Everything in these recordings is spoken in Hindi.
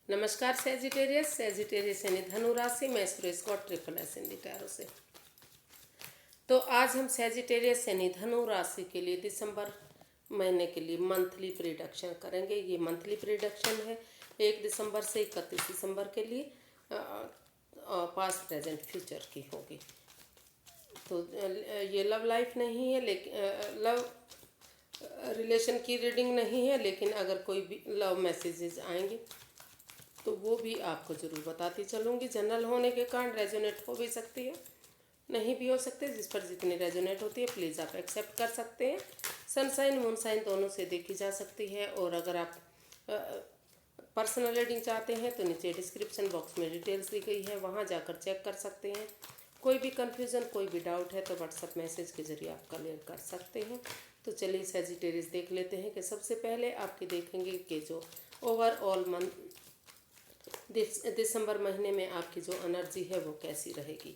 नमस्कार सेजिटेरियस यानी धनु राशि। मैं Suresh Gaur triple S Hindi tarot से। तो आज हम सेजिटेरियस यानी धनु राशि के लिए दिसंबर महीने के लिए मंथली प्रिडिक्शन करेंगे। ये मंथली प्रिडिक्शन है 1 दिसंबर से 31 दिसंबर के लिए, पास्ट प्रेजेंट फ्यूचर की होगी। तो ये लव लाइफ नहीं है, लेकिन लव रिलेशन की रीडिंग नहीं है, लेकिन अगर कोई भी लव मैसेजेस आएंगे तो वो भी आपको ज़रूर बताती चलूँगी। जनरल होने के कारण रेजोनेट हो भी सकती है, नहीं भी हो सकते। जिस पर जितनी रेजोनेट होती है प्लीज़ आप एक्सेप्ट कर सकते हैं। सनसाइन मून साइन दोनों से देखी जा सकती है। और अगर आप पर्सनल रीडिंग चाहते हैं तो नीचे डिस्क्रिप्शन बॉक्स में डिटेल्स दी गई है, वहाँ जाकर चेक कर सकते हैं। कोई भी कन्फ्यूज़न, कोई भी डाउट है तो व्हाट्सएप मैसेज के ज़रिए आप क्लियर कर सकते हैं। तो चलिए सेजिटेरियस देख लेते हैं कि सबसे पहले आपके देखेंगे कि जो ओवरऑल मंथ दिसंबर महीने में आपकी जो एनर्जी है वो कैसी रहेगी।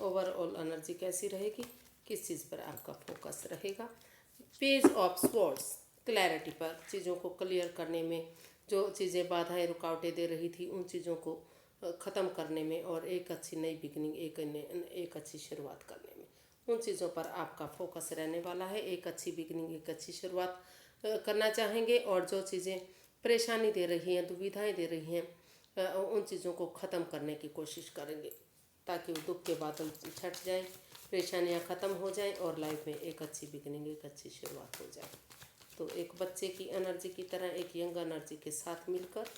ओवरऑल एनर्जी कैसी रहेगी, किस चीज़ पर आपका फोकस रहेगा। पेज ऑफ स्वॉर्ड्स, क्लैरिटी पर, चीज़ों को क्लियर करने में, जो चीज़ें बाधाएं रुकावटें दे रही थी उन चीज़ों को ख़त्म करने में, और एक अच्छी नई बिगनिंग, एक अच्छी शुरुआत करने में, उन चीज़ों पर आपका फोकस रहने वाला है। एक अच्छी बिगनिंग, एक अच्छी शुरुआत करना चाहेंगे। और जो चीज़ें परेशानी दे रही हैं, दुविधाएं दे रही हैं, उन चीज़ों को ख़त्म करने की कोशिश करेंगे ताकि दुख के बादल छट जाएं, परेशानियां ख़त्म हो जाएं और लाइफ में एक अच्छी बिगनिंग, एक अच्छी शुरुआत हो जाए। तो एक बच्चे की एनर्जी की तरह, एक यंग एनर्जी के साथ मिलकर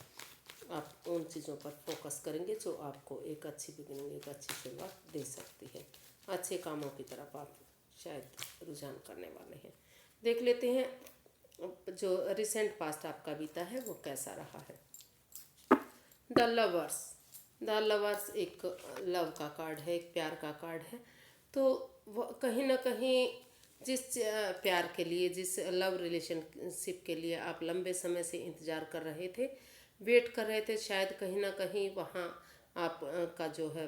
आप उन चीज़ों पर फोकस करेंगे जो आपको एक अच्छी बिगनिंग, एक अच्छी शुरुआत दे सकती है। अच्छे कामों की तरफ आप शायद रुझान करने वाले हैं। देख लेते हैं जो रिसेंट पास्ट आपका बीता है वो कैसा रहा है। द लवर्स, द लवर्स एक लव का कार्ड है, एक प्यार का कार्ड है। तो कहीं ना कहीं जिस प्यार के लिए, जिस लव रिलेशनशिप के लिए आप लंबे समय से इंतज़ार कर रहे थे, वेट कर रहे थे, शायद कहीं ना कहीं वहाँ आप का जो है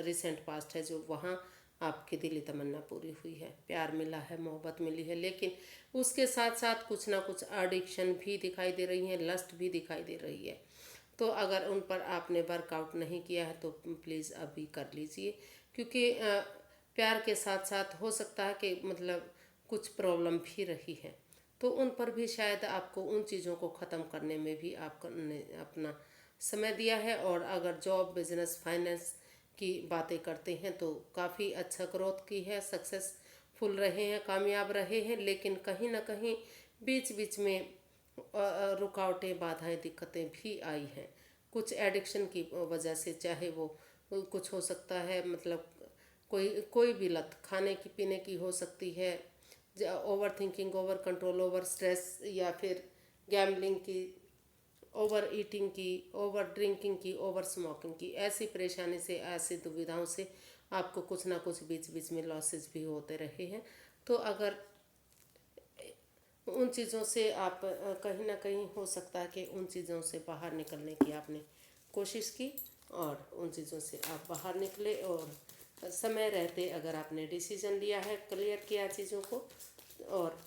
रिसेंट पास्ट है, जो वहाँ आपकी दिली तमन्ना पूरी हुई है, प्यार मिला है, मोहब्बत मिली है। लेकिन उसके साथ साथ कुछ ना कुछ एडिक्शन भी दिखाई दे रही है, लस्ट भी दिखाई दे रही है। तो अगर उन पर आपने वर्कआउट नहीं किया है तो प्लीज़ अभी कर लीजिए, क्योंकि प्यार के साथ साथ हो सकता है कि मतलब कुछ प्रॉब्लम भी रही है, तो उन पर भी शायद आपको उन चीज़ों को ख़त्म करने में भी आपने अपना समय दिया है। और अगर जॉब, बिजनेस, फाइनेंस की बातें करते हैं तो काफ़ी अच्छा ग्रोथ की है, सक्सेसफुल रहे हैं, कामयाब रहे हैं। लेकिन कहीं ना कहीं बीच बीच में रुकावटें, बाधाएं, दिक्कतें भी आई हैं, कुछ एडिक्शन की वजह से। चाहे वो कुछ हो सकता है, मतलब कोई भी लत, खाने की पीने की हो सकती है, over thinking, over control, over stress, या फिर गैम्बलिंग की, ओवर ईटिंग की, ओवर ड्रिंकिंग की, ओवर स्मोकिंग की। ऐसी परेशानी से, ऐसी दुविधाओं से आपको कुछ ना कुछ बीच बीच में लॉसेस भी होते रहे हैं। तो अगर उन चीज़ों से आप कहीं ना कहीं हो सकता है कि उन चीज़ों से बाहर निकलने की आपने कोशिश की और उन चीज़ों से आप बाहर निकले, और समय रहते अगर आपने डिसीजन लिया है, क्लियर किया चीज़ों को, और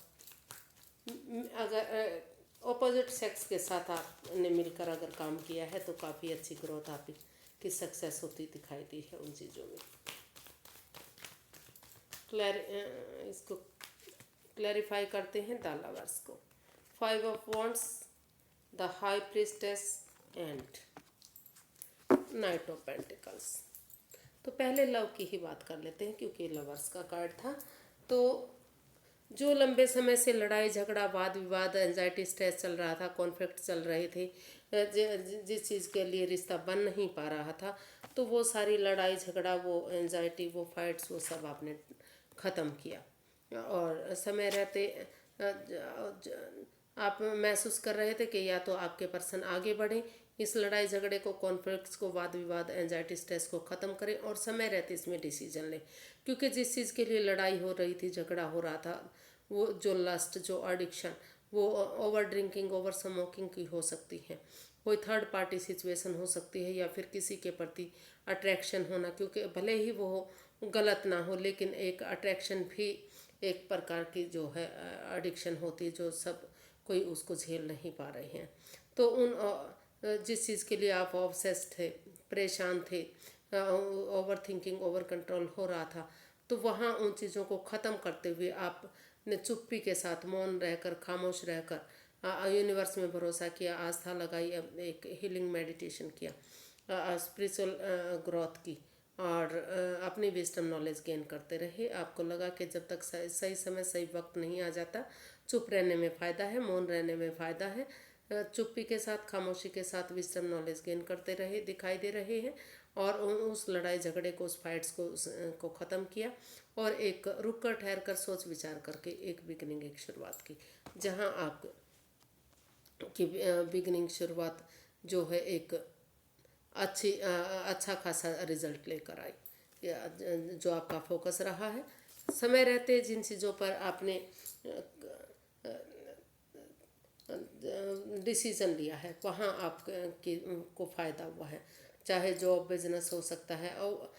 अगर ऑपोजिट सेक्स के साथ आपने मिलकर अगर काम किया है तो काफ़ी अच्छी ग्रोथ आपकी सक्सेस होती दिखाई दी है उन चीज़ों में। इसको क्लैरिफाई करते हैं द लवर्स को। 5 of wands, the high priestess and night of pentacles. तो पहले लव की ही बात कर लेते हैं क्योंकि लवर्स का कार्ड था। तो जो लंबे समय से लड़ाई झगड़ा, वाद विवाद, एंजाइटी, स्ट्रेस चल रहा था, कॉन्फ्लिक्ट चल रहे थे, जिस चीज़ के लिए रिश्ता बन नहीं पा रहा था, तो वो सारी लड़ाई झगड़ा, वो एंजाइटी, वो फाइट्स, वो सब आपने ख़त्म किया। और समय रहते आप महसूस कर रहे थे कि या तो आपके पर्सन आगे बढ़े, इस लड़ाई झगड़े को, कॉन्फ्लिक्ट्स को, वाद विवाद, एंजाइटी, स्ट्रेस को ख़त्म करें, और समय रहते इसमें डिसीजन लें। क्योंकि जिस चीज़ के लिए लड़ाई हो रही थी, झगड़ा हो रहा था, वो जो लस्ट, जो एडिक्शन, वो ओवर ड्रिंकिंग, ओवर स्मोकिंग की हो सकती है, कोई थर्ड पार्टी सिचुएशन हो सकती है, या फिर किसी के प्रति अट्रैक्शन होना, क्योंकि भले ही वो गलत ना हो लेकिन एक अट्रैक्शन भी एक प्रकार की जो है एडिक्शन होती है, जो सब कोई उसको झेल नहीं पा रहे हैं। तो उन जिस चीज़ के लिए आप ऑब्सेस्ड थे, परेशान थे, ओवर थिंकिंग, ओवर कंट्रोल हो रहा था, तो वहाँ उन चीज़ों को ख़त्म करते हुए आपने चुप्पी के साथ मौन रहकर, खामोश रहकर यूनिवर्स में भरोसा किया, आस्था लगाई, एक हीलिंग मेडिटेशन किया, स्पिरिचुअल ग्रोथ की, और अपनी विजडम नॉलेज गेन करते रहे। आपको लगा कि जब तक सही समय सही वक्त नहीं आ जाता, चुप रहने में फ़ायदा है, मौन रहने में फ़ायदा है। चुप्पी के साथ, खामोशी के साथ विजडम नॉलेज गेन करते रहे, दिखाई दे रहे हैं, और उस लड़ाई झगड़े को, उस फाइट्स को ख़त्म किया, और एक रुक कर, ठहर कर, सोच विचार करके एक बिगनिंग, एक शुरुआत की, जहां आप की बिगनिंग शुरुआत जो है एक अच्छा खासा रिजल्ट लेकर आई, जो आपका फोकस रहा है। समय रहते जिन चीज़ों पर आपने डिसीज़न लिया है, वहाँ आप को फ़ायदा हुआ है, चाहे जॉब, बिजनेस हो सकता है, और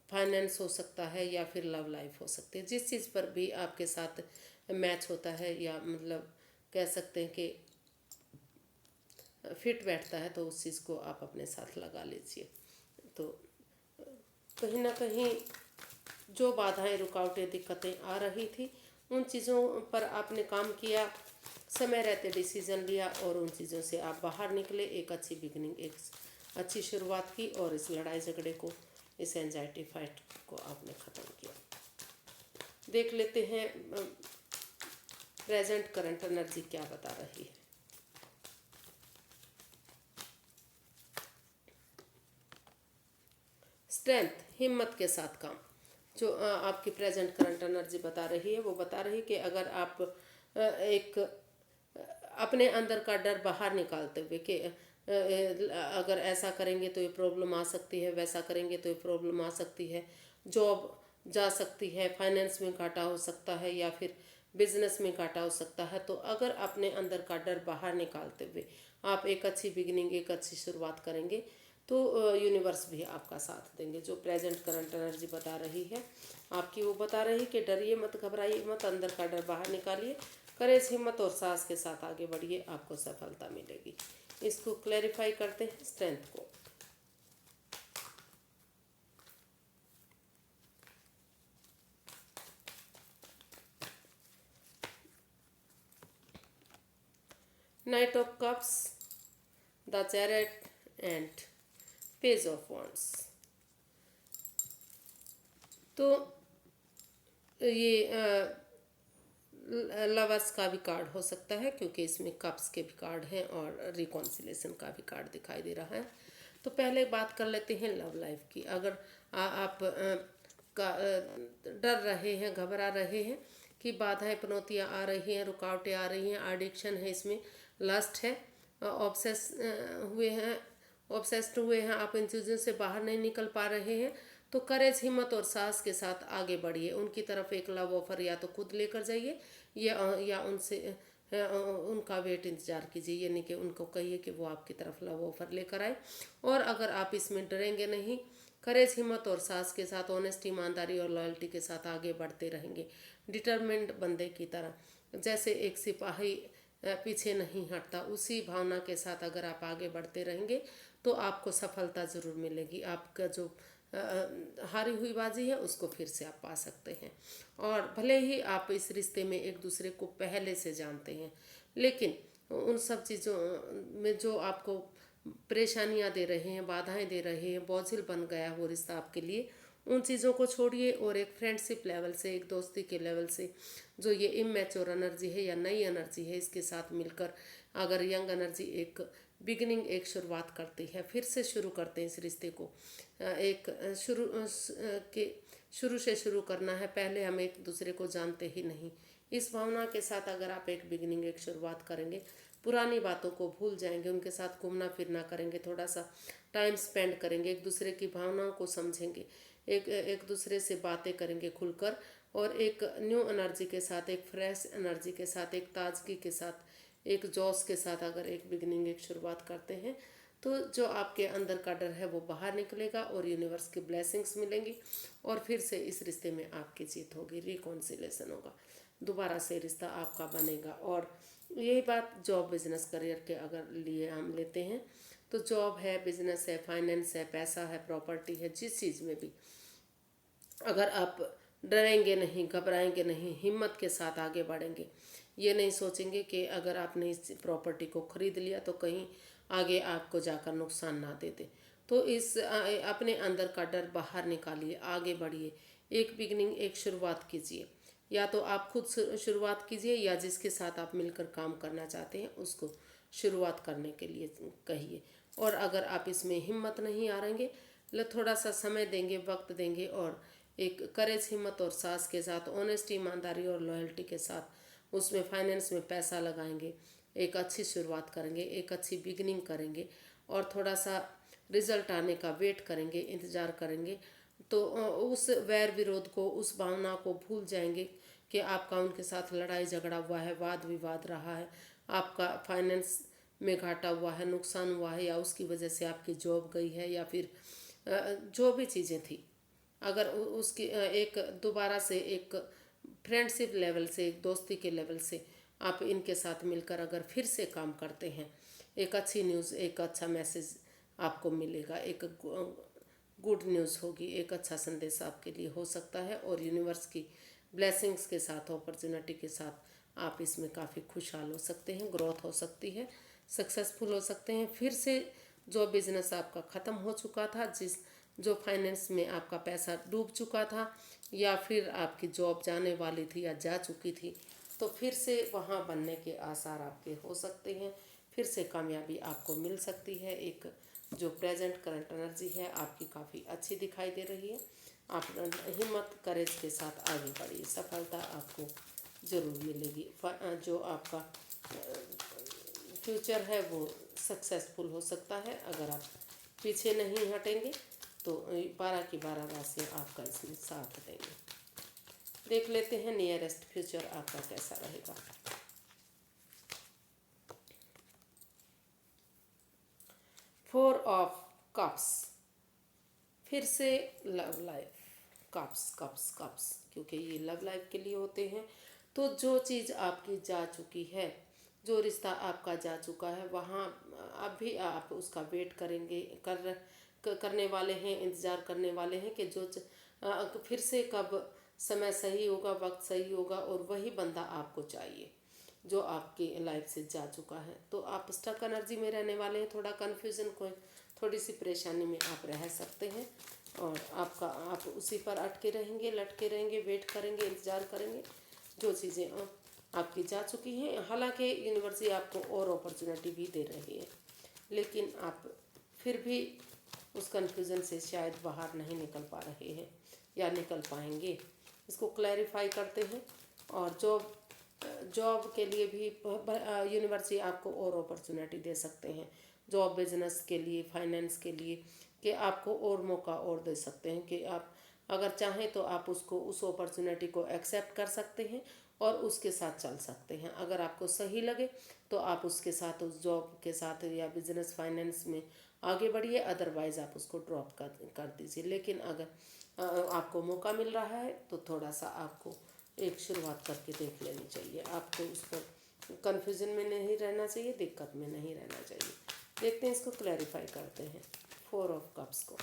फाइनेंस हो सकता है, या फिर लव लाइफ हो सकती है। जिस चीज़ पर भी आपके साथ मैच होता है, या मतलब कह सकते हैं कि फिट बैठता है, तो उस चीज़ को आप अपने साथ लगा लीजिए। तो कहीं ना कहीं जो बाधाएं, रुकावटें, दिक्कतें आ रही थी, उन चीज़ों पर आपने काम किया, समय रहते डिसीज़न लिया, और उन चीज़ों से आप बाहर निकले, एक अच्छी बिगनिंग, एक अच्छी शुरुआत की, और इस लड़ाई झगड़े को, इस एंजाइटी फाइट को आपने ख़त्म किया। देख लेते हैं प्रेजेंट करंट एनर्जी क्या बता रही है। स्ट्रेंथ, हिम्मत के साथ काम, जो आपकी प्रेजेंट करंट एनर्जी बता रही है, वो बता रही है कि अगर आप एक अपने अंदर का डर बाहर निकालते हुए कि अगर ऐसा करेंगे तो ये प्रॉब्लम आ सकती है, वैसा करेंगे तो ये प्रॉब्लम आ सकती है, जॉब जा सकती है, फाइनेंस में घाटा हो सकता है, या फिर बिजनेस में घाटा हो सकता है, तो अगर अपने अंदर का डर बाहर निकालते हुए आप एक अच्छी बिगिनिंग, एक अच्छी शुरुआत करेंगे, तो यूनिवर्स भी आपका साथ देंगे। जो प्रेजेंट करंट एनर्जी बता रही है आपकी, वो बता रही है कि डरिए मत, घबराइए मत, अंदर का डर बाहर निकालिए, करेज, हिम्मत और साहस के साथ आगे बढ़िए, आपको सफलता मिलेगी। इसको क्लैरिफाई करते हैं, स्ट्रेंथ को। Night of cups, the chariot, and page of wands. तो ये लवर्स का भी कार्ड हो सकता है, क्योंकि इसमें कप्स के भी कार्ड हैं, और रिकॉन्सिलेशन का भी कार्ड दिखाई दे रहा है। तो पहले बात कर लेते हैं लव लाइफ की। अगर आप डर रहे हैं, घबरा रहे हैं कि बाधाएं, पनौतियाँ आ रही हैं, रुकावटें आ रही हैं, एडिक्शन है इसमें, लस्ट है, ऑब्सेस हुए हैं, ऑब्सेस्ड हुए हैं, आप इन चीज़ों से बाहर नहीं निकल पा रहे हैं, तो करेज, हिम्मत और साहस के साथ आगे बढ़िए। उनकी तरफ एक लव ऑफर या तो खुद लेकर जाइए, या उनसे उनका वेट इंतज़ार कीजिए, यानी कि उनको कहिए कि वो आपकी तरफ लव ऑफर लेकर आए। और अगर आप इसमें डरेंगे नहीं, करेज, हिम्मत और साहस के साथ, ऑनेस्ट, ईमानदारी और लॉयल्टी के साथ आगे बढ़ते रहेंगे, डिटरमिन्ड बंदे की तरह, जैसे एक सिपाही पीछे नहीं हटता, उसी भावना के साथ अगर आप आगे बढ़ते रहेंगे, तो आपको सफलता ज़रूर मिलेगी। आपका जो हारी हुई बाजी है, उसको फिर से आप पा सकते हैं। और भले ही आप इस रिश्ते में एक दूसरे को पहले से जानते हैं, लेकिन उन सब चीज़ों में जो आपको परेशानियां दे रहे हैं, बाधाएं दे रहे हैं, बोझिल बन गया वो रिश्ता आपके लिए, उन चीज़ों को छोड़िए, और एक फ्रेंडशिप लेवल से, एक दोस्ती के लेवल से, जो ये इमेच्योर एनर्जी है या नई एनर्जी है, इसके साथ मिलकर अगर यंग एनर्जी एक बिगिनिंग, एक शुरुआत करती है, फिर से शुरू करते हैं इस रिश्ते को, एक शुरू से शुरू करना है। पहले हम एक दूसरे को जानते ही नहीं, इस भावना के साथ अगर आप एक बिगिनिंग, एक शुरुआत करेंगे, पुरानी बातों को भूल जाएंगे, उनके साथ घूमना फिरना करेंगे, थोड़ा सा टाइम स्पेंड करेंगे, एक दूसरे की भावनाओं को समझेंगे, एक दूसरे से बातें करेंगे खुलकर, और एक न्यू एनर्जी के साथ, एक फ्रेश एनर्जी के साथ, एक ताजगी के साथ, एक जोश के साथ अगर एक बिगिनिंग, एक शुरुआत करते हैं, तो जो आपके अंदर का डर है वो बाहर निकलेगा, और यूनिवर्स की ब्लेसिंग्स मिलेंगी, और फिर से इस रिश्ते में आपकी जीत होगी, रिकॉन्सिलेशन होगा, दोबारा से रिश्ता आपका बनेगा, और यही बात जॉब बिजनेस करियर के अगर लिए हम लेते हैं, तो जॉब है, बिजनेस है, फाइनेंस है, पैसा है, प्रॉपर्टी है, जिस चीज़ में भी अगर आप डरेंगे नहीं, घबराएंगे नहीं, हिम्मत के साथ आगे बढ़ेंगे, ये नहीं सोचेंगे कि अगर आपने इस प्रॉपर्टी को खरीद लिया तो कहीं आगे आपको जाकर नुकसान ना दे दे, तो अपने अंदर का डर बाहर निकालिए, आगे बढ़िए, एक बिगनिंग, एक शुरुआत कीजिए। या तो आप खुद शुरुआत कीजिए, या जिसके साथ आप मिलकर काम करना चाहते हैं उसको शुरुआत करने के लिए कहिए। और अगर आप इसमें हिम्मत नहीं हारेंगे, थोड़ा सा समय देंगे, वक्त देंगे, और एक करेज, हिम्मत और साहस के साथ, ऑनेस्टी, ईमानदारी और लॉयल्टी के साथ उसमें फाइनेंस में पैसा लगाएंगे, एक अच्छी शुरुआत करेंगे, एक अच्छी बिगनिंग करेंगे, और थोड़ा सा रिजल्ट आने का वेट करेंगे, इंतज़ार करेंगे, तो उस वैर विरोध को, उस भावना को भूल जाएंगे कि आपका उनके साथ लड़ाई झगड़ा हुआ है, वाद विवाद रहा है, आपका फाइनेंस में घाटा हुआ है, नुकसान हुआ है, या उसकी वजह से आपकी जॉब गई है, या फिर जो भी चीज़ें थी, अगर उसकी एक दोबारा से एक फ्रेंडशिप लेवल से, एक दोस्ती के लेवल से आप इनके साथ मिलकर अगर फिर से काम करते हैं, एक अच्छी न्यूज़, एक अच्छा मैसेज आपको मिलेगा, एक गुड न्यूज़ होगी, एक अच्छा संदेश आपके लिए हो सकता है, और यूनिवर्स की ब्लेसिंग्स के साथ, अपॉर्चुनिटी के साथ आप इसमें काफ़ी खुशहाल हो सकते हैं, ग्रोथ हो सकती है, सक्सेसफुल हो सकते हैं। फिर से जो बिजनेस आपका ख़त्म हो चुका था, जो फाइनेंस में आपका पैसा डूब चुका था, या फिर आपकी जॉब जाने वाली थी या जा चुकी थी, तो फिर से वहाँ बनने के आसार आपके हो सकते हैं, फिर से कामयाबी आपको मिल सकती है। एक जो प्रेजेंट करंट एनर्जी है आपकी काफ़ी अच्छी दिखाई दे रही है। आप हिम्मत, करेज के साथ आगे बढ़िए, सफलता आपको ज़रूर मिलेगी। जो आपका फ्यूचर है वो सक्सेसफुल हो सकता है, अगर आप पीछे नहीं हटेंगे तो 12 की 12 राशि आपका इसमें साथ देंगे। देख लेते हैं नियरेस्ट फ्यूचर आपका कैसा रहेगा। 4 ऑफ कप्स, फिर से love life, cups cups cups, क्योंकि ये लव लाइफ के लिए होते हैं। तो जो चीज़ आपकी जा चुकी है, जो रिश्ता आपका जा चुका है, वहाँ अब भी आप उसका वेट करेंगे, करने वाले हैं, इंतज़ार करने वाले हैं कि फिर से कब समय सही होगा, वक्त सही होगा, और वही बंदा आपको चाहिए जो आपकी लाइफ से जा चुका है। तो आप स्टक एनर्जी में रहने वाले हैं, थोड़ा कन्फ्यूज़न को, थोड़ी सी परेशानी में आप रह सकते हैं, और आप उसी पर अटके रहेंगे, लटके रहेंगे, वेट करेंगे, इंतज़ार करेंगे, जो चीज़ें आपकी जा चुकी हैं। हालांकि यूनिवर्सिटी आपको और अपॉर्चुनिटी भी दे रही है, लेकिन आप फिर भी उस कन्फ्यूज़न से शायद बाहर नहीं निकल पा रहे हैं, या निकल पाएंगे। इसको क्लैरिफाई करते हैं, और जॉब के लिए भी यूनिवर्सिटी आपको और अपॉर्चुनिटी दे सकते हैं, जॉब, बिजनेस के लिए, फाइनेंस के लिए, कि आपको और मौका और दे सकते हैं, कि आप अगर चाहें तो आप उस अपॉर्चुनिटी को एक्सेप्ट कर सकते हैं और उसके साथ चल सकते हैं। अगर आपको सही लगे तो आप उसके साथ, उस जॉब के साथ या बिजनेस फाइनेंस में आगे बढ़िए, अदरवाइज़ आप उसको ड्रॉप कर दीजिए। लेकिन अगर आपको मौका मिल रहा है तो थोड़ा सा आपको एक शुरुआत करके देख लेनी चाहिए। आपको उस पर कन्फ्यूज़न में नहीं रहना चाहिए, दिक्कत में नहीं रहना चाहिए। देखते हैं, इसको क्लैरिफाई करते हैं 4 ऑफ कप्स को।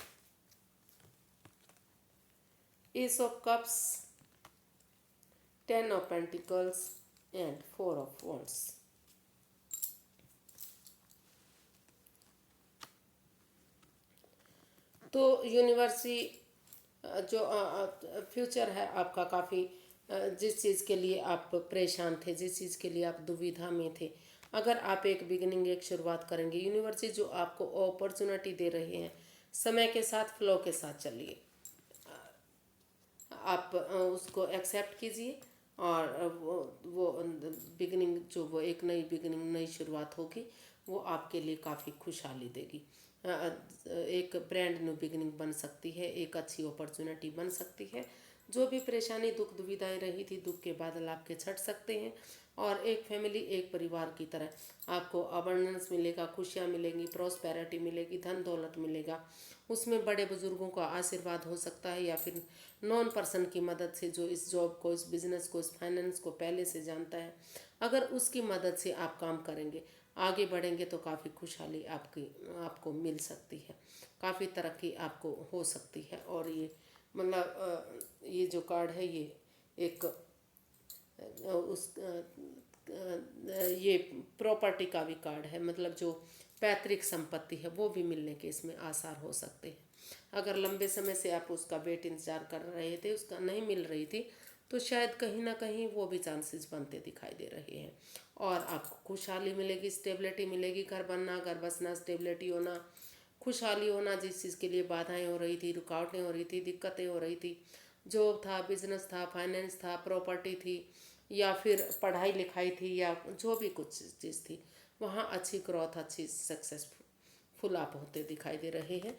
S of cups, 10 of pentacles and 4 of wands. तो यूनिवर्सिटी जो फ्यूचर है आपका काफ़ी, जिस चीज़ के लिए आप परेशान थे, जिस चीज़ के लिए आप दुविधा में थे, अगर आप एक बिगिनिंग, एक शुरुआत करेंगे, यूनिवर्सिटी जो आपको अपॉर्चुनिटी दे रही है, समय के साथ, फ्लो के साथ चलिए, आप उसको एक्सेप्ट कीजिए, और वो बिगनिंग, जो वो एक नई बिगनिंग, नई शुरुआत होगी, वो आपके लिए काफ़ी खुशहाली देगी। एक ब्रांड न्यू बिगनिंग बन सकती है, एक अच्छी अपॉर्चुनिटी बन सकती है। जो भी परेशानी, दुख, दुविधाएं रही थी, दुख के बादल आपके छट सकते हैं, और एक फैमिली एक परिवार की तरह आपको अबंडेंस मिलेगा, खुशियाँ मिलेंगी, प्रॉस्पेरिटी मिलेगी, धन दौलत मिलेगा। उसमें बड़े बुजुर्गों का आशीर्वाद हो सकता है या फिर नॉन पर्सन की मदद से, जो इस जॉब को, इस बिज़नेस को, इस फाइनेंस को पहले से जानता है, अगर उसकी मदद से आप काम करेंगे, आगे बढ़ेंगे तो काफ़ी खुशहाली आपको मिल सकती है, काफ़ी तरक्की आपको हो सकती है। और ये मतलब ये जो कार्ड है ये एक उस ये प्रॉपर्टी का भी कार्ड है, मतलब जो पैतृक संपत्ति है वो भी मिलने के इसमें आसार हो सकते हैं। अगर लंबे समय से आप उसका वेट इंतजार कर रहे थे, उसका नहीं मिल रही थी, तो शायद कहीं ना कहीं वो भी चांसेस बनते दिखाई दे रहे हैं। और आपको खुशहाली मिलेगी, स्टेबिलिटी मिलेगी, घर बनना, घर बसना, स्टेबिलिटी होना, खुशहाली होना। जिस चीज़ के लिए बाधाएं हो रही थी, रुकावटें हो रही थी, दिक्कतें हो रही थी, जॉब था, बिजनेस था, फाइनेंस था, प्रॉपर्टी थी, या फिर पढ़ाई लिखाई थी, या जो भी कुछ चीज़ थी, वहाँ अच्छी ग्रोथ, अच्छी सक्सेसफुल आप होते दिखाई दे रहे हैं।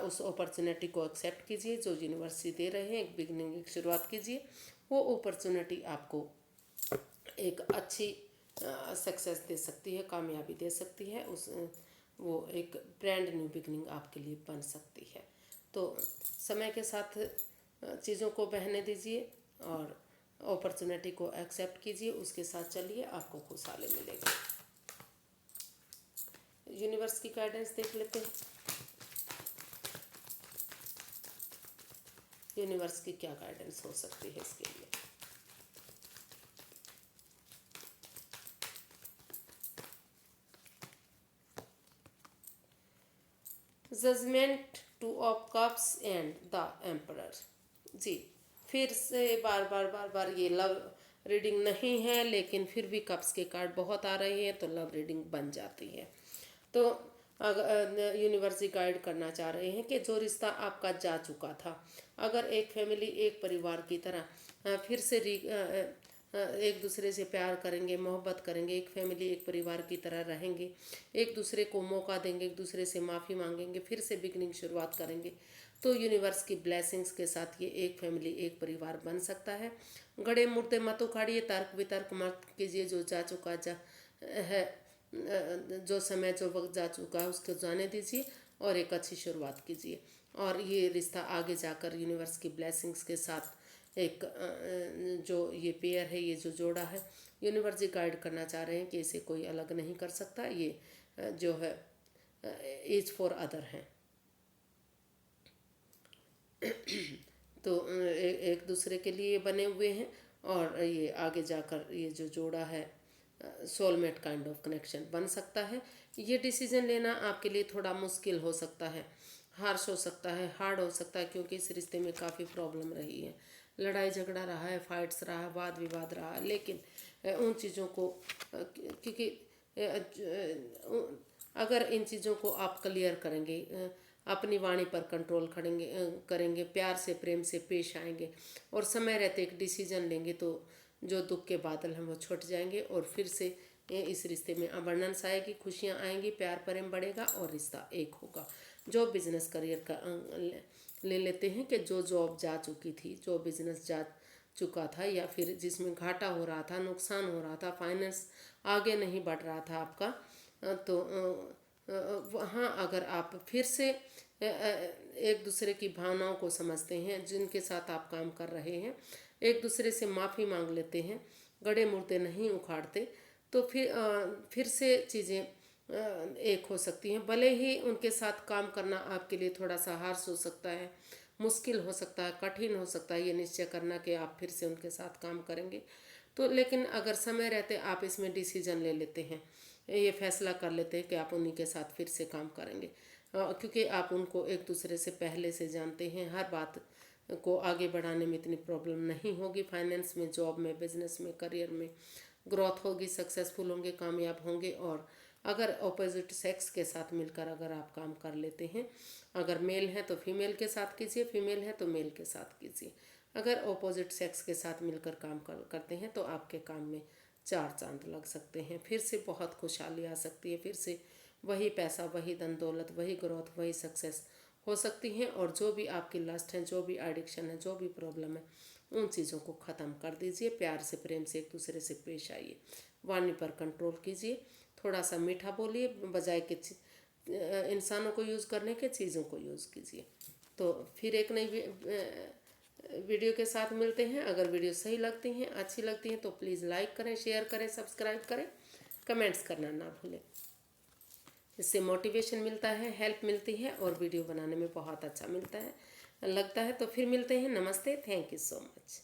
उस अपॉर्चुनिटी को एक्सेप्ट कीजिए जो यूनिवर्सिटी दे रहे हैं, एक बिगनिंग की शुरुआत कीजिए। वो अपॉर्चुनिटी आपको एक अच्छी सक्सेस दे सकती है, कामयाबी दे सकती है। वो एक ब्रांड न्यू बिगनिंग आपके लिए बन सकती है। तो समय के साथ चीज़ों को बहने दीजिए और अपॉर्चुनिटी को एक्सेप्ट कीजिए, उसके साथ चलिए, आपको खुशहाली मिलेगी। यूनिवर्स की गाइडेंस देख लेते हैं। यूनिवर्स की क्या गाइडेंस हो सकती है इसके लिए। Judgement, two of cups and the emperor. जी, फिर से बार बार ये लव रीडिंग नहीं है, लेकिन फिर भी कप्स के कार्ड बहुत आ रहे हैं, तो लव रीडिंग बन जाती है। तो अगर यूनिवर्स गाइड करना चाह रहे हैं कि जो रिश्ता आपका जा चुका था, अगर एक फैमिली एक परिवार की तरह फिर से एक दूसरे से प्यार करेंगे, मोहब्बत करेंगे, एक फैमिली एक परिवार की तरह रहेंगे, एक दूसरे को मौका देंगे, एक दूसरे से माफ़ी मांगेंगे, फिर से बिगनिंग शुरुआत करेंगे, तो यूनिवर्स की ब्लेसिंग्स के साथ ये एक फैमिली एक परिवार बन सकता है। गड़े मुर्दे मत उखाड़िए, तर्क वितर्क मत कीजिए, जो जा चुका है, जो समय जो वक्त जा चुका है उसको जाने दीजिए और एक अच्छी शुरुआत कीजिए। और ये रिश्ता आगे जाकर यूनिवर्स की ब्लेसिंग्स के साथ एक जो ये पेयर है, ये जो जोड़ा है, यूनिवर्स जी गाइड करना चाह रहे हैं कि इसे कोई अलग नहीं कर सकता। ये जो है एज फॉर अदर है। तो एक दूसरे के लिए बने हुए हैं और ये आगे जाकर ये जो जोड़ा है सोलमेट काइंड ऑफ कनेक्शन बन सकता है। ये डिसीजन लेना आपके लिए थोड़ा मुश्किल हो सकता है, हार्श हो सकता है, हार्ड हो सकता है, क्योंकि इस रिश्ते में काफ़ी प्रॉब्लम रही है, लड़ाई झगड़ा रहा है, फाइट्स रहा है, वाद विवाद रहा है। लेकिन उन चीज़ों को क्योंकि अगर इन चीज़ों को आप क्लियर करेंगे, अपनी वाणी पर कंट्रोल करेंगे, प्यार से प्रेम से पेश आएंगे और समय रहते एक डिसीजन लेंगे, तो जो दुख के बादल हैं वो छूट जाएंगे और फिर से इस रिश्ते में अबंडेंस आएगी, खुशियाँ आएंगी, प्यार प्रेम बढ़ेगा और रिश्ता एक होगा। जो बिजनेस करियर का ले लेते हैं कि जो जॉब जा चुकी थी, जो बिजनेस जा चुका था, या फिर जिसमें घाटा हो रहा था, नुकसान हो रहा था, फाइनेंस आगे नहीं बढ़ रहा था आपका, तो वहाँ अगर आप फिर से एक दूसरे की भावनाओं को समझते हैं, जिनके साथ आप काम कर रहे हैं, एक दूसरे से माफ़ी मांग लेते हैं, गड़े मुर्दे नहीं उखाड़ते, तो फिर से चीज़ें एक हो सकती हैं। भले ही उनके साथ काम करना आपके लिए थोड़ा सा हार्श हो सकता है, मुश्किल हो सकता है, कठिन हो सकता है ये निश्चय करना कि आप फिर से उनके साथ काम करेंगे, तो लेकिन अगर समय रहते आप इसमें डिसीजन ले लेते हैं, ये फैसला कर लेते हैं कि आप उन्हीं के साथ फिर से काम करेंगे, क्योंकि आप उनको एक दूसरे से पहले से जानते हैं, हर बात को आगे बढ़ाने में इतनी प्रॉब्लम नहीं होगी। फाइनेंस में, जॉब में, बिजनेस में, करियर में ग्रोथ होगी, सक्सेसफुल होंगे, कामयाब होंगे। और अगर ऑपोजिट सेक्स के साथ मिलकर अगर आप काम कर लेते हैं, अगर मेल है तो फीमेल के साथ कीजिए, फीमेल है तो मेल के साथ कीजिए। अगर ऑपोजिट सेक्स के साथ मिलकर काम करते हैं तो आपके काम में चार चांद लग सकते हैं, फिर से बहुत खुशहाली आ सकती है, फिर से वही पैसा, वही धन दौलत, वही ग्रोथ, वही सक्सेस हो सकती हैं। और जो भी आपकी लस्ट है, जो भी एडिक्शन है, जो भी प्रॉब्लम है, उन चीज़ों को ख़त्म कर दीजिए, प्यार से प्रेम से एक दूसरे से पेश आइए। वाणी पर कंट्रोल कीजिए, थोड़ा सा मीठा बोलिए, बजाय कि इंसानों को यूज़ करने के चीज़ों को यूज़ कीजिए। तो फिर एक नई वीडियो के साथ मिलते हैं। अगर वीडियो सही लगती हैं, अच्छी लगती हैं तो प्लीज़ लाइक करें, शेयर करें, सब्सक्राइब करें, कमेंट्स करना ना भूलें। इससे मोटिवेशन मिलता है, हेल्प मिलती है और वीडियो बनाने में बहुत अच्छा लगता है। तो फिर मिलते हैं। नमस्ते, थैंक यू सो मच।